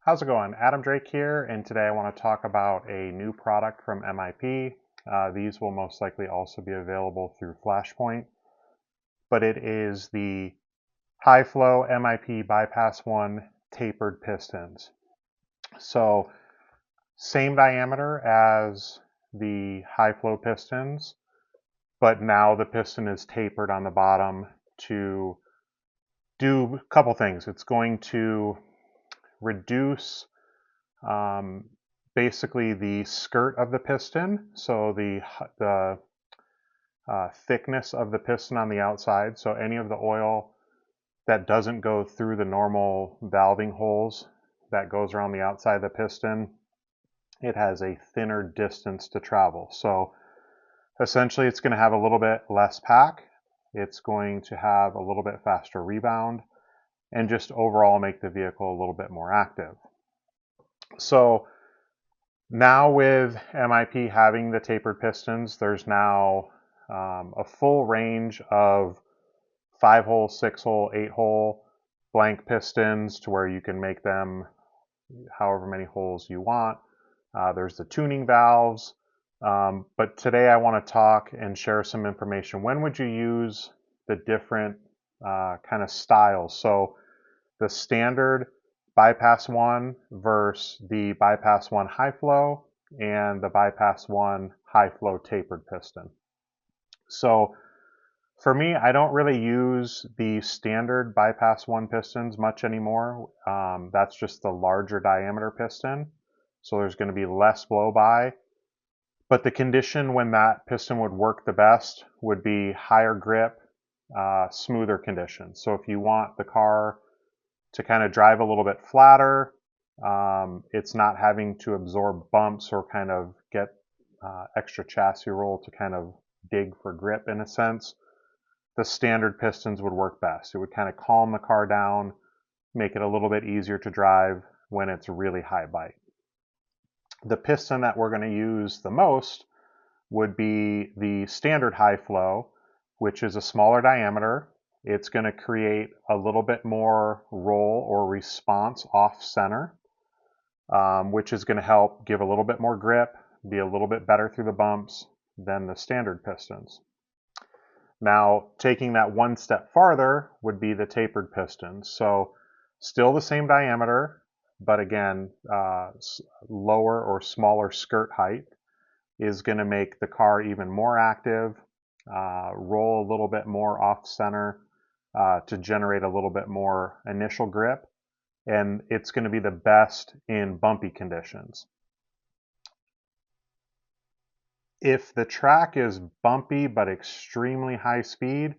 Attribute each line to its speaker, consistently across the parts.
Speaker 1: How's it going? Adam Drake here, and today I want to talk about a new product from MIP. These will most likely also be available through Flashpoint, but it is the high flow MIP bypass 1 tapered pistons. So same diameter as the high flow pistons, but now the piston is tapered on the bottom to do a couple things. It's going to reduce basically the skirt of the piston, so the thickness of the piston on the outside. So any of the oil that doesn't go through the normal valving holes that goes around the outside of the piston, it has a thinner distance to travel. So essentially it's going to have a little bit less pack. It's going to have a little bit faster rebound and just overall make the vehicle a little bit more active. So now with MIP having the tapered pistons, there's now a full range of 5-hole, 6-hole, 8-hole blank pistons to where you can make them however many holes you want. There's the tuning valves, but today I want to talk and share some information. When would you use the different kind of styles? So the standard bypass 1 versus the bypass 1 high flow and the bypass 1 high flow tapered piston. So for me, I don't really use the standard bypass 1 pistons much anymore. That's just the larger diameter piston. So there's going to be less blow by. But the condition when that piston would work the best would be higher grip, smoother conditions. So if you want the car to kind of drive a little bit flatter, it's not having to absorb bumps or kind of get extra chassis roll to kind of dig for grip in a sense, the standard pistons would work best. It would kind of calm the car down, make it a little bit easier to drive when it's really high bite. The piston that we're going to use the most would be the standard high flow, which is a smaller diameter. It's going to create a little bit more roll or response off center, which is going to help give a little bit more grip, be a little bit better through the bumps than the standard pistons. Now, taking that one step farther would be the tapered pistons. So still the same diameter, but again, lower or smaller skirt height is going to make the car even more active, roll a little bit more off center to generate a little bit more initial grip, and it's going to be the best in bumpy conditions. If the track is bumpy but extremely high speed,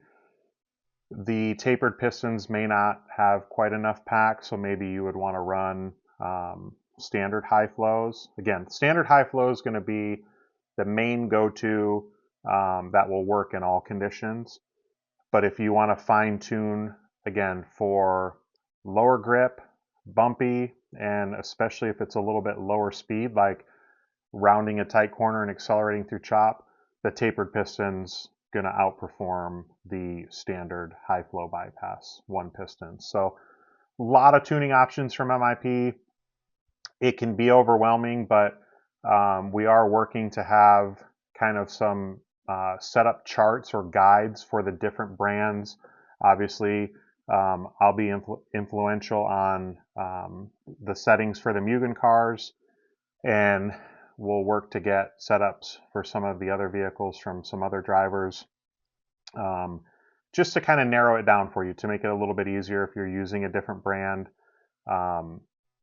Speaker 1: the tapered pistons may not have quite enough pack, so maybe you would want to run standard high flows. Again, standard high flow is going to be the main go-to that will work in all conditions. But if you want to fine tune, again, for lower grip, bumpy, and especially if it's a little bit lower speed, like rounding a tight corner and accelerating through chop, the tapered piston's going to outperform the standard high flow bypass 1 piston. So a lot of tuning options from MIP. It can be overwhelming, but we are working to have kind of some setup charts or guides for the different brands. Obviously, I'll be influential on the settings for the Mugen cars, and we'll work to get setups for some of the other vehicles from some other drivers, just to kind of narrow it down for you to make it a little bit easier. If you're using a different brand,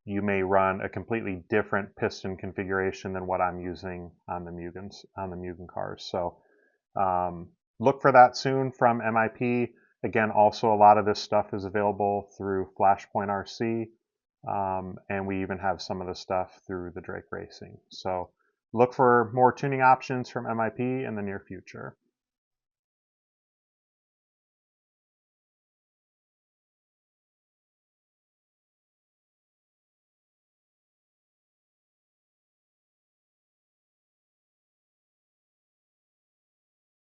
Speaker 1: you may run a completely different piston configuration than what I'm using on the Mugen cars. So look for that soon from MIP. Again, also a lot of this stuff is available through Flashpoint RC, and we even have some of the stuff through the Drake Racing. So look for more tuning options from MIP in the near future.